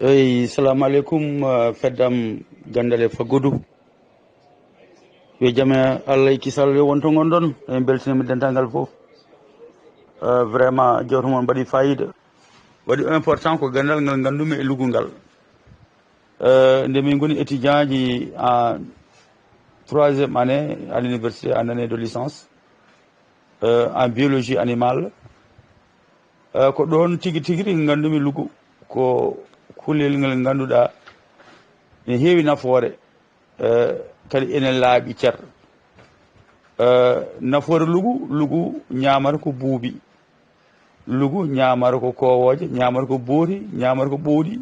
eyi salamu aleykum feddam gandale faggodu yo jame allah e kisal yo wonto gonɗon en beltinimi dental fof vraiment jewto moon mbaɗi fayida waɗi important ko gandal ngal gandumi e lugol ngal nde min goni étudiant ji en 3e année à l'université en année de licence en biologie animale ko ɗon tigui tigui gandumi lugu ko kullel ngel ganduɗa ne heewi nafoore kadi enen laaɓi cer nafoore lugu ñamata ko buubi lugu ñamata ko kowoje ñamata ko booti ñamata ko ɓowɗi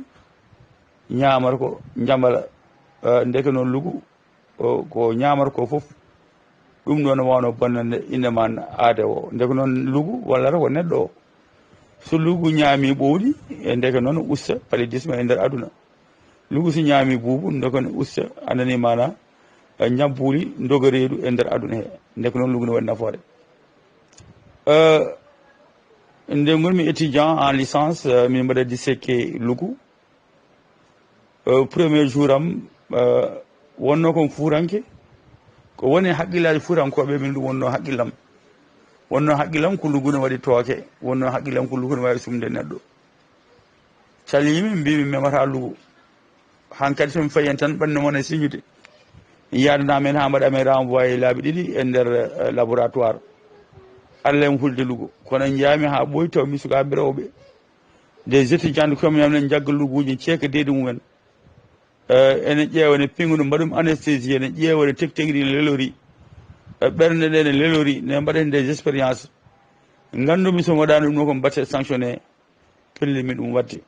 ñamata ko jambala ndeke noon lugu ko ñamata ko foof ɗum ɗo ne wawno bonnande indema aade o ndeke noon lugu wallata ko neɗɗo o so lugu ñaami ɓowɗi e ndeke noon usta paludisme e nder aduna lugu so ñaami buubu ndeke ne usta andani mana ñabbuli dogoreedu e nder aduna he ndeke noon lugu ne waɗi nafoore nde gonmi étudiant en licence min mbaɗa dissequé lugu premier jour am wonno kon fuuranke ko woni haqqillaji fuurankoɓe min ɗum wonno haqqillam wonno haqqillam ko lugu ne waɗi tooke wonno haqqillam ko lugu ne wawi sumde neɗɗo calimi mbimi memata lugu hankkadi somi fayi hen tan ɓandu moon e signude yaadanamen ha mbaɗamen renvoyé laabi ɗiɗi e nder laboratoire allah en hulde lugu kono jaami ha ɓooyi taw mi sukaɓe rewɓe des étudiants comme enen jagga luguji ceeka deydi mumen ene ƴeewa ne pingudu mbaɗum anesthésie ne ƴeewa ne tegtegui ɗi lelori ɓernde ɗe ne lelori ne mbaɗen des expériences gandumi somi waɗani ɗum ɗo ko mbatte sanctionné pellimi ɗum wadde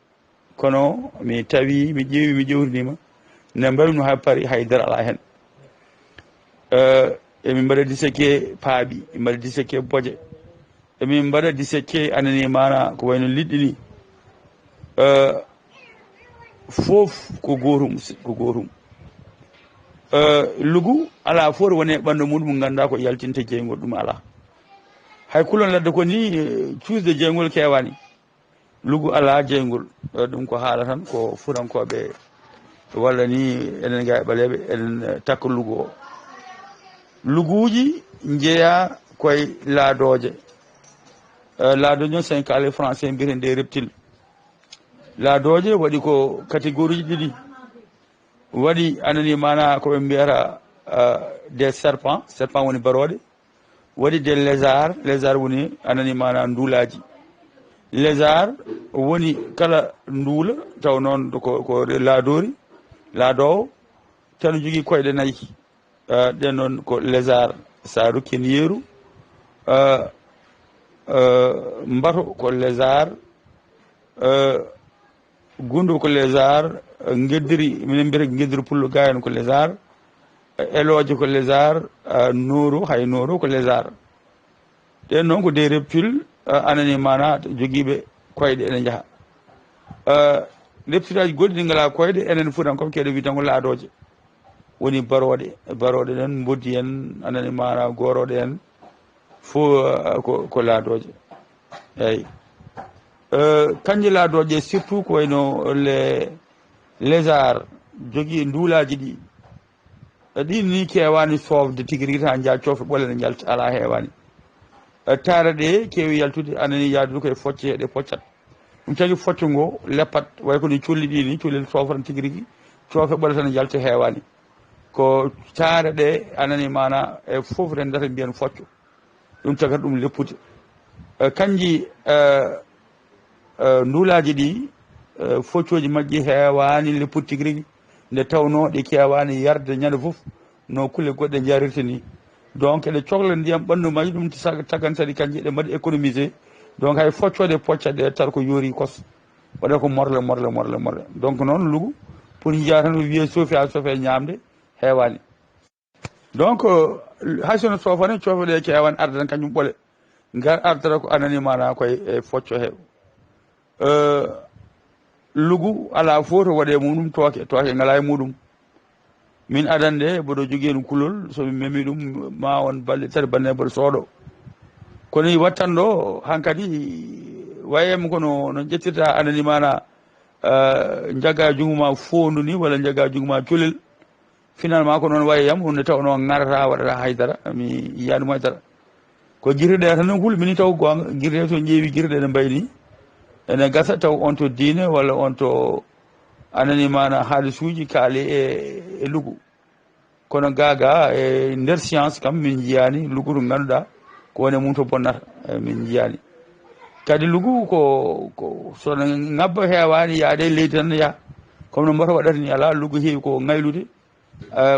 kono mi tawi mi ƴeewi mi ƴewrinima ne mbaɗum no hay paari haydara ala hen emin mbaɗa dissequé paaɓi min mbaɗa dissequé boje emin mbaɗa dissequé anani mana ko wayno liɗɗi ni fof ko gotum lugu ala fof woni e ɓandu muɗum ganduɗa ko yaltinta jeygol ɗum ala hay kulon ladde ko ni cuusde jeygol kewani lugu ala jeygol ɗum ko haala tan ko furankoɓe walla ni enen ga e ɓaleɓe enen takka lugu o luguji jeeya koye laadoje laadoje noon sen kaale français mbiyeten des reptiles laadoje waɗi ko catégorie ji ɗiɗi waɗi anani mana koɓe mbiyata des serpent woni baroɗe waɗi des lézard woni anani mana nduulaji lézard woni kala nduula taw noon ko laadori laadowo tan jogui koyɗe nayyi ɗen noon ko lézard sa rokkien yeeru mbato ko lézard gundu ko lézard gueddiri minen mbiyata gueddiri pullo gayen ko lézard eloje ko lézard nooru hay nooru ko lézard ɗen noon ko des reptiles anani mana joguiɓe koyɗe ene jaaha reptile aji goɗɗi ɗi ngala koyɗe enen fuutan comme keɗe wi tan ko laadoje woni baroɗe ɗen boddi en anani mana goroɗe en fo ko laadoje eyyi kanƴe laadoje surtout ko wayno les lézard jogui nduulaji ɗi ɗin ni kewani sofde tigui rigui ta jaa coofe ɓole ne jalta ala hewani taara ɗe kewi yaltude anani yaadude koye focce ɗe poccat ɗum tagui focce ngo leppat way ko ni colli ɗi ni colli sofran tigui rigui coofe ɓole tan jalta hewani ko taare ɗe anani mana e fof rendata mbiyen focco ɗum tagata ɗum leppude kanji nduulaji ɗi foccoji majji hewani leppude tigui rigui nde tawno ɗi kewani yarde ñande foof no kulle goɗɗe jarirta ni donc ɗe cohla ndiyam ɓandu majji ɗum tagan kadi kanji ɗe mbaɗi économisé donc hay foccode poccat ɗe tar ko yoori kos waɗa ko morle donc noon lugu pour jiya tan wiye soofi ñamde hewani donc hay sono sofane coofe ɗe kewani arde tan kañum ɓole gar ardata ko anani mana koye e focco he lugu ala fof to waɗe muɗum tooke ngala e muɗum min adande mboɗo jogui hen kulol somi memi ɗum ma won balɗe tati banne mboɗo sooɗo kono wattan ɗo hankkadi wayema kono no ƴettirta anani mana jaga junguma fondu ni walla jaga junguma culel finalement ko noon wayi yam hunde tawno ngarata waɗata haydara mi yiyani mo haydara ko girɗe tan hul mini taw gonga girɗe to ƴeewi girɗe ɗe mbayni ene gasa taw on to diine walla on to anani mana haalisuji kaali e lugu kono gaga e nder science kam min jiyani lugu to ganduɗa ko woni mum to bonnata min jiyani kadi lugu ko sono ngabba hewani yaade leydi tan ya comme no mbato waɗata ni ala lugu heewi ko ngaylude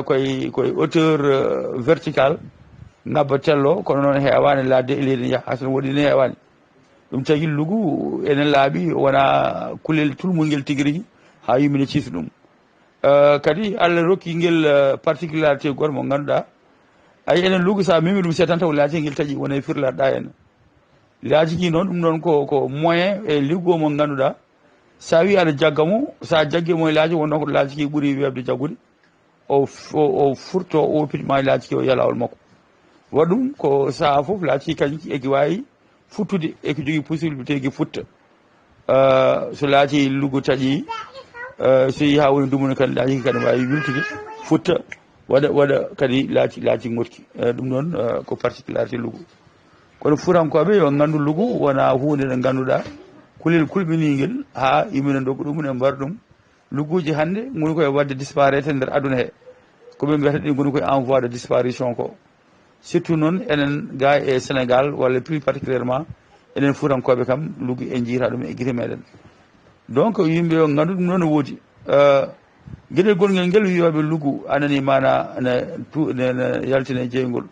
koye hauteur vertical ngabba tello kono noon hewani ladde e leydi ya hasono woɗine hewani ɗum tagui lugu enen laaɓi wona kulel tulmol ngel tigui rigui ha yumine ciisa ɗum kadi Allah rokki ngel particularité goto mo ganduɗa ay enen lugu sa memi ɗum seetan taw laaji ngel taaƴi wona e firlaɗa en laaji ki noon ɗum ɗon ko moyen e liggo mo ganduɗa sa wi aɗa jaggamo sa jaggimo e laaji wonno ko laaji ki ɓuuri webde jaggude o furto o piɗma e laaji ki o yiya lawol makko waɗum ko saha foof laaji ki kañki eki wawi futtude eki jogui possibilité ki futta so laati lugu taƴi so yi ha woni dumuna kadi laaji ki kadi wawi wiltude futta waɗa kadi laaci gotki ɗum noon ko particularité lugu kono furankoɓe yo gandu lugu wona hunde nde ganduɗa kulel kulɓiniguel ha yimina doggo ɗum e mbar ɗum luguji hande goni koye wadde disparaître nder aduna he koɓe mbiyata ɗi goni koye en voie de disparition ko surtout noon enen ga e Sénégal walla plus particulièrement enen furankoɓe kam lugu e jiita ɗum e guite meɗen donc yimɓe yo gandu ɗum noon ne woodi gueɗel gonguel nguel wiyoɓe lugu anani mana ne yaltina jeygol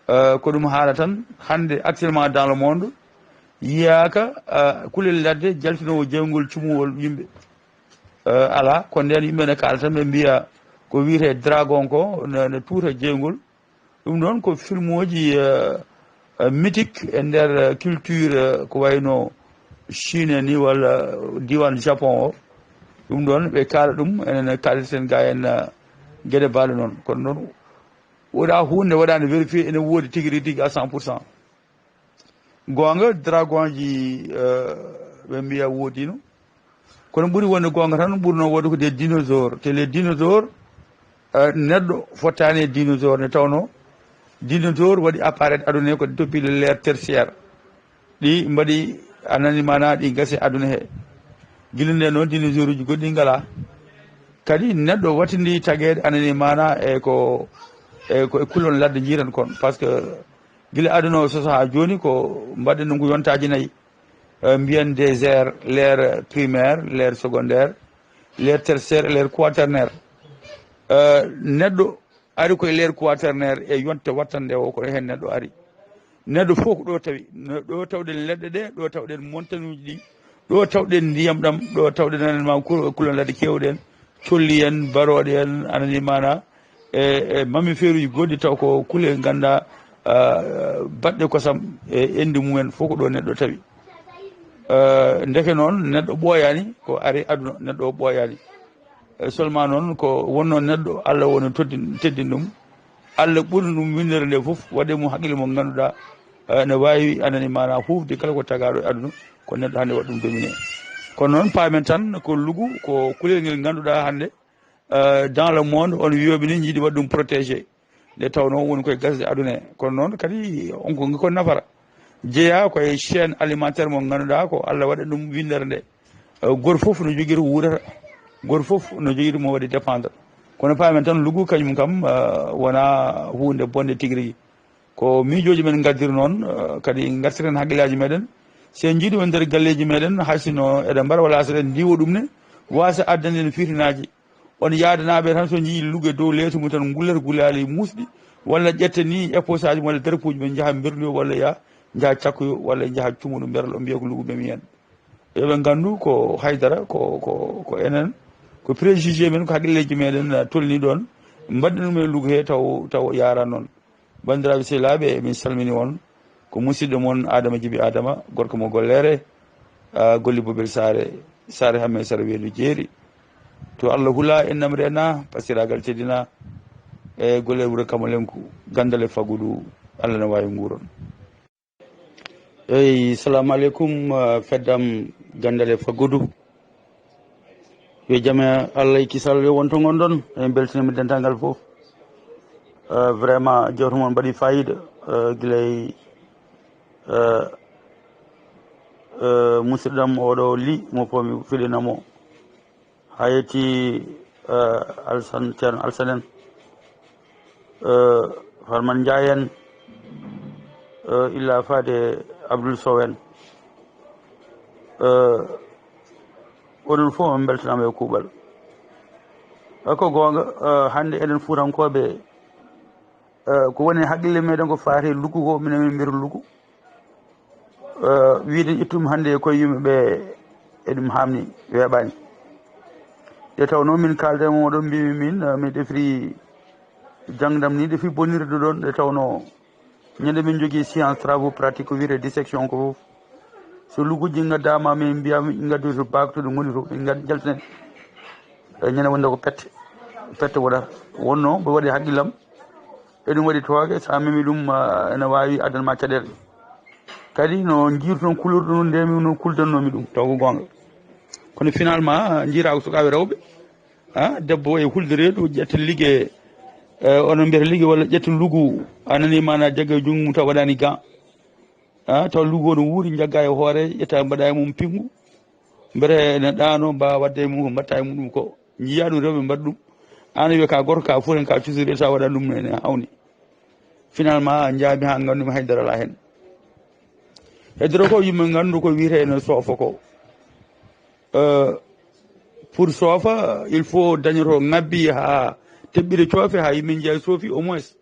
ko ɗum haala tan hande actuellement dans le monde yiyaka kulel ladde jaltinowo jeygol cumugol yimɓe ala ko nden yimɓe ne kaala tan ɓe mbiya ko wiyete dragon ko ne tuuta jeygol ɗum noon ko film uji mythique e nder culture ko wayno Chine ni walla diwan Japon o ɗum ɗon ɓe kaala ɗum enen kaliten ga en gueɗe baɗe noon kono noon woɗa hunde waɗande vérifié ene woodi tigui tigui à 100%. gonga dragon ji ɓe mbiya woodino kono ɓuuri wonde gonga tan ɓurno wonde ko des dinosaures te les dinosaures neɗɗo fottani e dinosaure ne tawno dinosaure waɗi apparaître aduna he ko depuis le l'ère tertiaire ɗi mbaɗi anani mana ɗi gasi aduna he guila nde noon dinosaure uji goɗɗi ngala kadi neɗɗo wattindi taguede anani mana ko kullon ladde jiiran kon par ce que guila aduna o sosa ha joni ko mbaɗen ɗum ko yontaji nayyi mbiyen des aires l'ère primaire l'ère secondaire l'ère tertiaire et l'ère quaternaire neɗɗo ari koye l'ère quaternaire e yonte wattande o ko hen neɗɗo ari neɗɗo fof ko ɗo tawi ɗo tawɗen leɗɗe ɗe ɗo tawɗen montagne uji ɗi ɗo tawɗen ndiyam ɗam ɗo tawɗen ananima kulon ladde kewɗen colli en baroɗe en anani mana e mammifére uji goɗɗi taw ko kuule ganduɗa baɗɗe kosam e endi mumen fof ko ɗo neɗɗo tawi ndeke noon neɗɗo ɓooyani ko ari aduna neɗɗo o ɓooyani seulement noon ko wonno neɗɗo Allah woni teddin ɗum Allah ɓurni ɗum windere nde fof waɗe mum haqqille mo ganduɗa ne wawi anani mana hufde kala ko tagaɗo e aduna ko neɗɗo hannde waɗa ɗum domine kono noon paamen tan ko lugu ko kulel ngel ganduɗa hannde dans le monde on wiyoɓe ni jiiɗi waɗa ɗum protégé nde tawno woni koye gasde aduna he kono noon kadi onko ko nafara jeeya koye chaîne alimentaire mo ganduɗa ko Allah waɗa ɗum windere nde goto foof no joguiri wurata goto foof no joguiri mo waɗi dépendre kono paamen tan lugu kañum kam wona hunde bonde tigui rigui ko miijoji men gaddiri noon kadi gartiren haqqillaji meɗen sen jiiɗi won nder galleji meɗen haysino eɗen mbaɗa walla so eɗen diwa ɗum ne wasa addande en fitinaji on yaadanaɓe tan so jii lugue dow leydi mum tan gullata gulali musɗi walla ƴetta ni éposage walla darapuji men jaaha berloyo walla ya jaaha cakkoyo walla jaaha cumuɗo berlo mbiya ko lugu ɓemi hen yoɓe gandu ko haydara ko enen ko préjugé men ko haqqilleji meɗen tolni ɗon mbaɗɗe ɗum e lugu he taw yara noon bandiraɓe sehlaɓe min salmini on ko musidɗo moon Adama Djiby Adama gorko mo gollere golli Bobel Sare hamme sara weelu jeeri to Allah hula en namre na pasiragal teddina e golle wuro Kamalenku gandale fagudu Allah ne wawi nguron eyyi salamu aleykum feddam gandale fagudu yo jame Allah kisal yo wonto gondon en beltinami dentangal fof vraiment jewto mon mbaɗi fayida guilay musidɗam oɗo li mo pomi filinamo ha yetti alsan ceerno alsanen farman ndiayen illa fade abdoul sow en oɗon fof min beltanama e kuuɓal ko gonga hande eɗen fuutankoɓe ko woni haqqille meɗen ko faati luggu ko minen min mbiyata luggu wiide ƴettumi hande e koye yimɓeɓe eɗum hamni weeɓani nde tawno min kalde mo ɗon mbimi min defiri jangdam ni defi bonirde ɗon nde tawno ñande min jogui science travaux pratique ko wiyete dissection ko foof so lugguji gaddama min mbiyama gaddu to baktude goni to min jaltinen ñande wonde ko pette waɗata wonno mbo waɗi haqqillam eɗum waɗi tooke sa memi ɗum ene wawi addanma caɗele kadi no jiirton kulorɗo no ndemi no kuldannomi ɗum taw ko gonga kono finalement jiirako sukaɓe rewɓe debbo e hulde reedu ƴetta liggue onon mbiyata liggue walla ƴetta luggu anani mana jagga e jungngu mum taw waɗani gan taw luggu o no wuuri jagga e hoore ƴetta mbaɗa e mum pingu mbere ne ɗano mbawa wadde e mum ko mbatta e mum ɗum ko jiiya ɗum rewɓe mbaɗa ɗum an wiya ka gorko ka fof en ka cusiri ta waɗa ɗum ene hawni finalement jaami ha gandumi haydara ala hen heddoro ko yimɓe gandu ko wiyete ene soofa ko pour soofa il faut dañoto ngabbi ha teɓɓire coofe ha yimɓe jeeya soofi au moins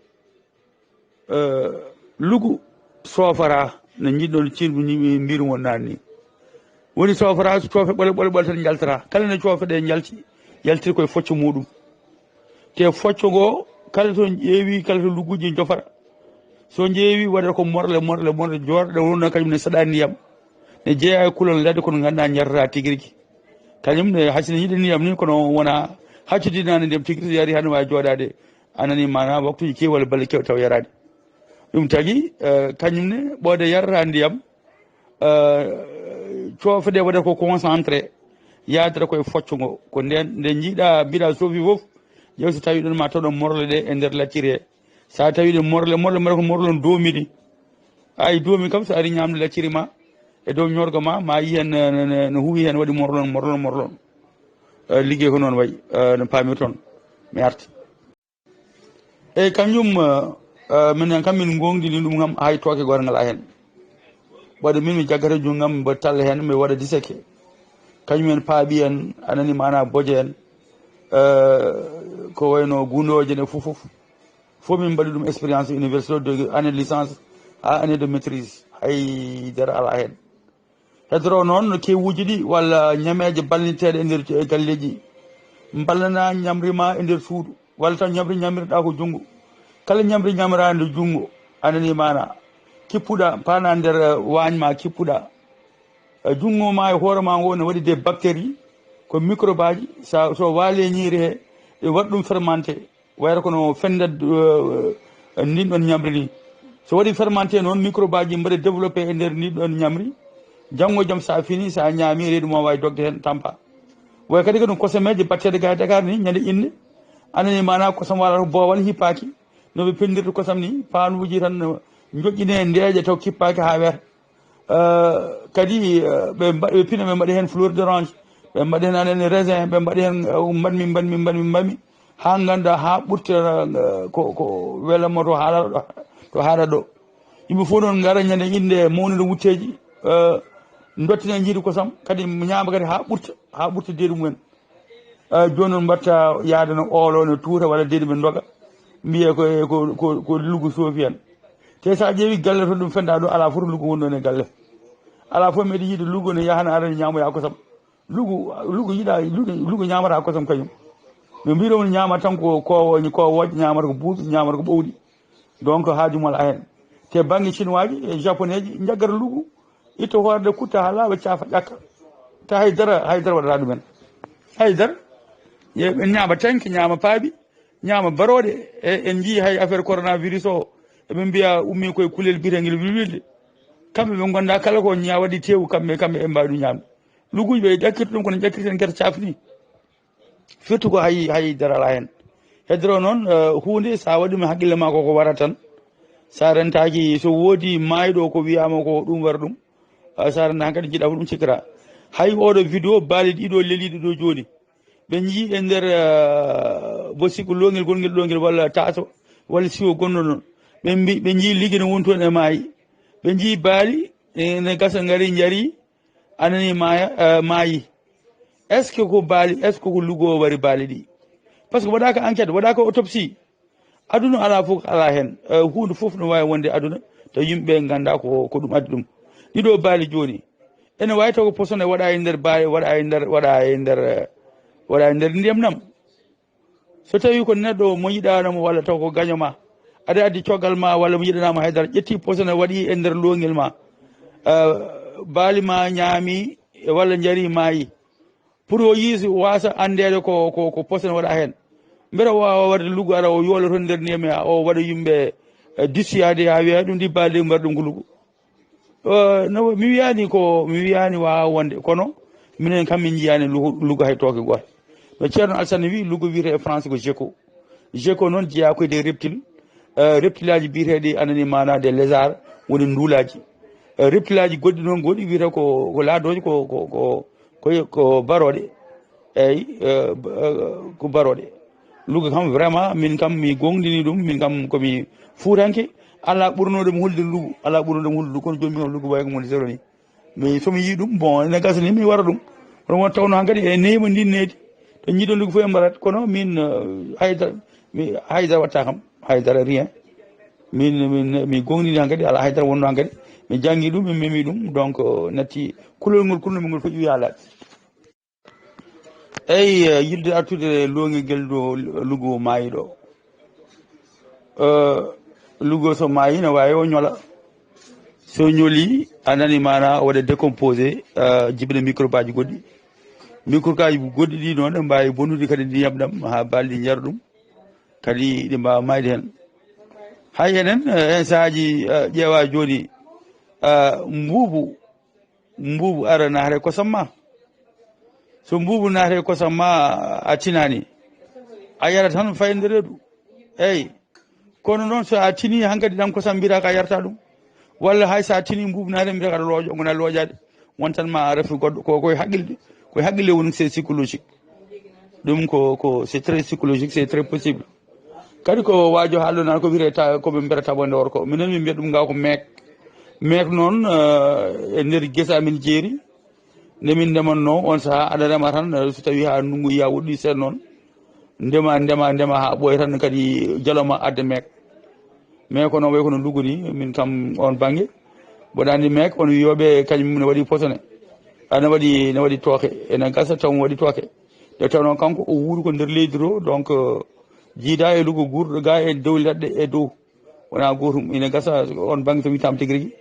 lugu soofara no jiɗɗon cinɗu yimɓe mbiru won nani ni woni soofara so coofe ɓole tan jaltata kala ne coofe ɗe yaltiri koye focco muɗum te focco ngo kala to ƴeewi kala to lugguji jofata so ƴeewi waɗata ko morle jorɗe wonno kañum ne saɗa ndiyam ne jeeya e kulol ladde kono ganduɗa jartata tiguirigui kañum ne hasine yiɗi ndiyam ni kono wona haccudinani ndiyam tiguiri yari hane wawi joɗade anani mana waktuji kewi walla balle kew taw yarade ɗum tagui kañum ne ɓoode yarata ndiyam coofe ɗe waɗata ko concentré yadata koye focco ngo ko nden nde jiiɗa mbiɗa soofi foof ƴeew so tawi ɗon ma tawɗon morle ɗe e nder lacciri he sa tawi ɗe morle mbaɗa ko morlon doomiɗi ay doomi kam so ari ñamde lacciri ma e dow ñorgo ma yi hen no huwi hen waɗi morlon liggey ko noon wayi no paamir toon mi arti eyyi kañum minen kam min gongdini ɗum kam hay tooke goto ngala hen ɓaɗa min mi jaggata junggam mbo talla hen mi waɗa diseke kañum en paaɓi en anani mana boje en ko wayno gundoje ne fof min mbaɗi ɗum expérience université de année de licence ha année de maîtrise haydara ala hen heddoro noon no kewuji ɗi walla ñameje balliteɗe e nder galleji ballana ñamrima e nder suudu walla tan ñamriɗa ko junngo kala ñamri ñamrande junngo anani mana kippuɗa pana nder wañma kippuɗa junngo ma e hoore ma ngo ne waɗi des bactéries ko microbe aji so waali e ñiiri he e waɗi ɗum fermenté wayata kono fendat ndin ɗon ñamri ni so waɗi fermenté noon microbe aji mbaɗa développé e nder ndin ɗon ñamri janggo jaam sa fini sa ñaami reedu ma wawi dogde hen tampa way kadi ko ɗum kosameje battede ga Dakar ni ñande inne anani mana kosam walata boowal hippaki noɓe pendirta kosam ni panuji tan joƴƴine ndeeƴe taw kippaki ha weeta kadi ɓe pina ɓe mbaɗi hen fleur d'orange ɓe mbaɗi hen anen raisin ɓe mbaɗi hen mbanmi ha ganda ha ɓurta ko welamo to haɗa ɗo yimɓe fof noon gara ñande inde mawnude wutteji dottine jiiɗi kosam kadi ñaama kadi ha ɓurta deeɗi mumen joni noon mbatta yaade no oolo no tuuta walla deeɗi ɓe doga mbiye ko luggu soofi en te sa ƴeewi galle to ɗum fenda ɗo ala foto luggu wonɗon e galle ala fof mbiɗa yiide luggu ne yahana arani ñamoya kosam luggu yiiɗa luggu ñamata kosam kañum no mbiɗo woni ñama tan ko kowoje ñamata ko buuɗi ñamata ko ɓowɗi donc haajumol a hen te banggue chinois ji e japonais ji jaggata luggu itta hoorde kutta ha laaɓa caafa ƴakka ta haydara waɗata ɗumen haydara ɓe ñaama tanki ñaama paaɓi ñaama baroɗe en jii hay affaire coronavirus o eɓe mbiya ummi koye kulel biteguel wilwilde kamɓe ɓe gonda kala ko waɗi tewu kamɓe ɓe mbawi ɗum ñamde lugguji ɓe ƴakkirta ɗum kono ƴakkirten gueta caaf ni firtu ko hay darala hen heddoro noon hunde sa waɗima haqqille ma koko wara tan sa rentaki so woodi mayɗo ko wiyama ko ɗum wara ɗum sa renta hankkadi jiiɗa ko ɗum cikkata hay oɗo vidéo baali ɗiɗo leliɗo ɗo joni ɓe jii e nder bo sikku longel gonguel ɗongel walla taso walla siwo gonɗo noon ɓe jii liggue ne woni toon e maayi ɓe jii baali ne gasa ngari jaari anani maya maayi est ce que ko baali est ce que ko lugo wari baali ɗi par ce que waɗaka enquête waɗaka autopsie aduna ala fof ala hen hunde foof no wawi wonde aduna taw yimɓeɓe ganda ko ɗum addi ɗum ɗiɗo baali joni ene wawi taw ko posone waɗa e nder baali waɗa e nder ndiyam nam so tawi ko neɗɗo mo yiɗanamo walla taw ko gañoma aɗa addi coggal ma walla mo yiɗanama haydara ƴetti posone waɗi e nder longel ma baali ma ñaami walla jaari maayi pour o yiisi wasa andede ko posone waɗa hen mbeɗa wawa warde lugu ara o yoola toon nder ndiyam o waɗa yimɓe dissiyade ha wiya ɗum ndi baali mbaɗa ɗum ko lugu no mi wiyani wawa wonde kono minen kam min jiyani lugu hay tooke goto no ceerno Alassane wi lugu wiyete e français ko GECO noon jeeya koye des reptile reptile aji biyeteɗi anani mana des lézard woni nduulaji reptile aji goɗɗi noon goɗɗi wiyete ko laadoje ko baroɗe eyyi ko baroɗe lugu kam vraiment min kam mi gongdini ɗum min kam komi fuutanke ala ɓurnoɗomi hulde lugu ala ɓurnoɗomi hulde lugu kono joni mi lugu wayi ko woni zéro ni mais somi yi ɗum bon ene gasani mi wara ɗum kono won tawno han kadi e neyma ndin neydi to jiiɗo lugu fof e mbarat kono min haydara watta kam haydara rien mi gongdini han kadi ala haydara wonno han kadi mi janggi ɗum mi memi ɗum donc natti kulol ngol kurnomi ngol fof ƴuwi ha laaɓi eyyi yilde artude longel guel ɗo lugu maayi ɗo lugo so maayi ne wawi o ñoola so ñooli anani mana waɗa décomposé jibina microbe aji goɗɗi microbe aji goɗɗi ɗi noon ɗe mbawi bonnude kadi ndiyam ɗam ha balɗi jara ɗum kadi ɗi mbawa mayde hen hay enen hen sahaji ƴeewa joni mbuubu ara naate kosam ma so mbuubu naate kosam ma a tinani a yara tan fayde reedu eyyi kono noon so a tini hankkadi ɗam kosam mbiyata ka yarata ɗum walla hay sa tini mbuubu naate mbiyata kaɗa looƴo gona looƴade wontan ma refi goɗɗo koye haqqille woni c'est psychologique ɗum ko c'est très psychologique c'est très possible kadi ko waajo haalɗo nan ko wiyete koɓe mbiyata tabonde or ko minen min mbiyata ɗum ga ko meek noon e nder guesa amin jeeri nde min ndemanno on saaha aɗa rema tan so tawi ha ndungu yiya woɗɗi seeɗa noon ndema ha ɓooya tan kadi jaloma adde meek ko noon way kono lugu ni min kam on banggue mboɗa andi meek on wiyoɓe kañum ne waɗi posone ne waɗi tooke ene gasa taw waɗi tooke nde tawno kanko o wuuri ko nder leydi to donc jiida e lugu gurɗo ga e dow leɗɗe e dow wona gotum ine gasa on banggue so witama tigui rigui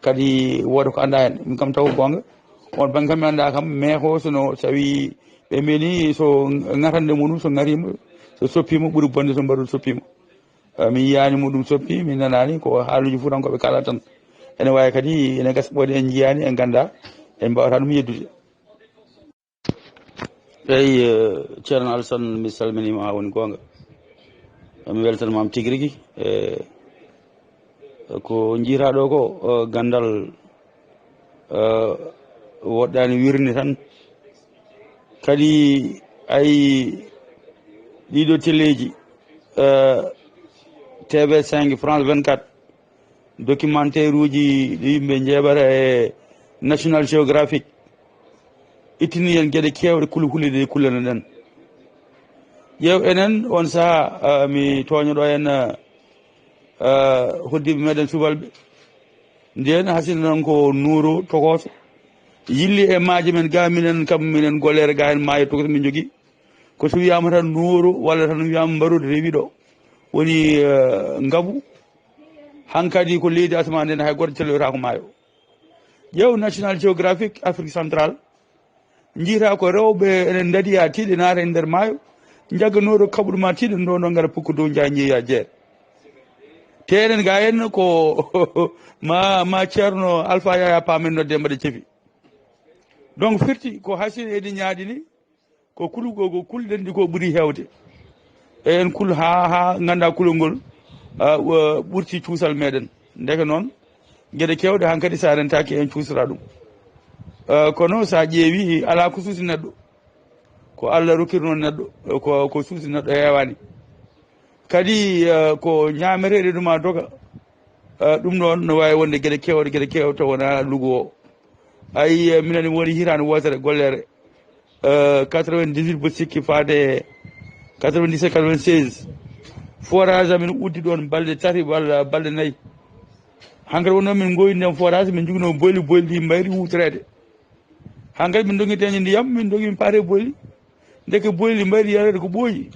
kadi wooda ko anda hen min kam taw gonga on banggue kam mi anda kam meeko sono tawi ɓe meni so gatande muɗum so garima so soppima ɓuuri bonde so mbaɗu soppima mi yiyani muɗum soppi mi nanani ko haaluji fuutankoɓe kala tan ene wawi kadi ene gasa ɓoyde en jiyani en ganda en mbawata ɗum yeddude eyyi ceerno Alassane mi salminima ha woni gonga mi weltanmama tigui rigui ko jiitaɗo ko gandal woɗɗani wirni tan kadi ayi ɗiɗo téléji TV5 France 24 documentaire uji ɗi yimɓe jeeɓata e National Geographic ittini en gueɗe kewɗe kulkulide kullana ɗen ƴeew enen on saaha mi toñoɗo en hoddiɓe meɗen subalɓe nden hasina noon ko nuuro tokoso yilli e maaje men ga minen gollere ga hen maayo tokoso min jogui ko so wiyama tan nuuro walla tan wiyama mbarude rewi ɗo woni ngaabu hankkadi ko leydi asma nden hay goto celloyta ko maayo ƴeew National Geographic Afrique centrale jiita ko rewɓe enen daadiya tiiɗe naata e nder maayo jagganoɗo kaɓuɗo ma tiiɗe ndo gara pukko dow jañeeya jeere te enen ga hen ko ma ceerno Alpha Yaya pamen nodde mbaɗa ceefi donc firti ko hasine eɗi ñaaɗini ko kulugo go kulden di ko buri hewde en kul ha ganda kulongol ɓurti cuusal meɗen ndeke noon gueɗe kewɗe hankkadi sa rentaki en cuusra ɗum kono sa ƴeewi ala ko suusi neɗɗo ko Allah rokkiri noon neɗɗo ko suusi neɗɗo hewani kadi ko ñameteɗe ɗuma doga ɗum ɗon no wawi wonde gueɗe kewɗe to wona lugo o ayi minen woni hirande wotere gollere 98 bo sikki faade 97 96 forage amin uddi ɗon balɗe tati walla balɗe nayyi hankkadi wonno min goyni nden forage min jogino boyli ɗi mbayri hutorede hankkadi min dogui teñe ndiyam min dogui min paate boyli ndeke boyli mbayri yarede ko ɓooyi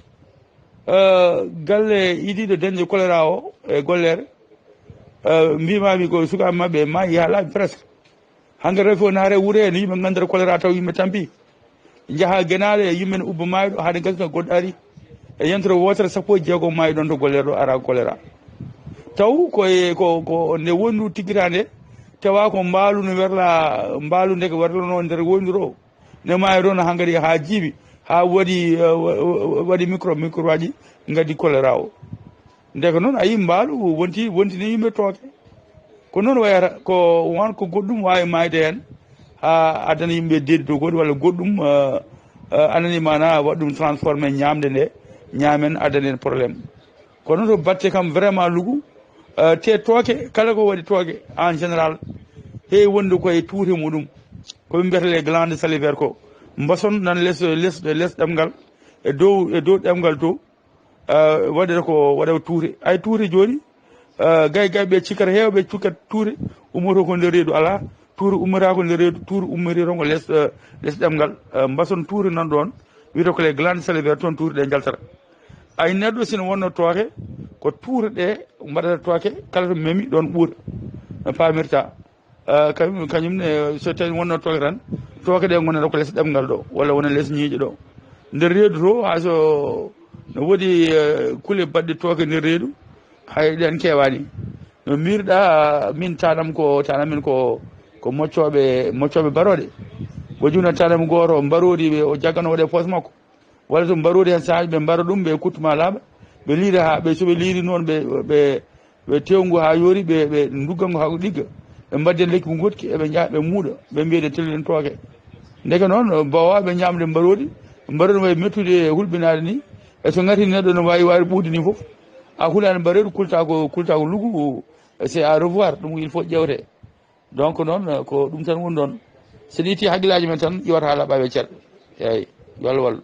galle idiɗo dañde choléra o e gollere mbimami ko sukaɓe mabɓe maayi ha laaɓi presque hankkadi refi o naare wuuro he no yimɓe gandata choléra taw yimɓe tampi jaaha guenale yimɓe ne ubba maayi ɗo haade gasno goɗɗo ari e yentoro wotere sappo e jeegom maayi ɗon to gollere ɗo ara choléra taw ko nde wondu tigguitande tawa ko mbaalu no werla mbaalu ndeke werlano nder wondiro o ne maayi ɗon hankkadi ha jiiɓi ha waɗi microbe aji gaddi choléra o ndeke noon a yi mbaalu wontini yimɓe tooke ko noon wayata ko wonko goɗɗum wawi mayde hen ha addana yimɓe deedi to goɗɗum walla goɗɗum anani mana waɗɗum transformé ñamde nde ñamen addana en probléme kono to batte kam vraiment lugu te tooke kala ko waɗi tooke en général heewi wonde koye tuute muɗum koɓe mbiyata les glandes salivaire ko mbason nan less ɗemgal e dow ɗemgal to waɗata ko waɗa tuute ay tuute joni gay ɓe cikkata hewɓe cikkat tuute ummoto ko nder reedu ala tuure ummata ko nder reedu tuure ummori ton ko less ɗemgal mbason tuure nan ɗon wiyata ko les glandes salivaire toon tuure ɗe jaltata ay neɗɗo sino wonno tooke ko tuure ɗe mbaɗata tooke kala to memi ɗon ɓuura no pamirta kañum ne so tawi wonno tooke tan tooke ɗe gonata ko less ɗemgal ɗo walla wona less ñiiƴe ɗo nder reedu to ha so no woodi kuule baɗɗe tooke nder reedu hay ɗen kewani no miirɗa min tanam min ko moccoɓe baroɗe bo jumno tanam goto mbarodi ɓe o jaggano waɗe poos makko walla to mbarodi hen saahaji ɓe mbara ɗum ɓe kuttuma laaɓa ɓe liira ha soɓe liiri noon ɓe tewngu ha yoori ɓe duggango ha ɗigga ɓe mbadden lekki ko gotki eɓe jaaha ɓe muuɗa ɓe mbiyede telluɗen tooke ndeke noon bawaɓe ñamde mbarodi wawi mettude hulɓinade ni e so gati neɗɗo no wawi ɓuude ni foof a hulani mbareɗo kulta ko lugu c'est à revoir ɗum il faut ƴewte donc noon ko ɗum tan woni ɗon so ɗi itti haqqillaji men tan ƴewata ha laaɓaɓe ceerɗo eyyi yo Allah wallu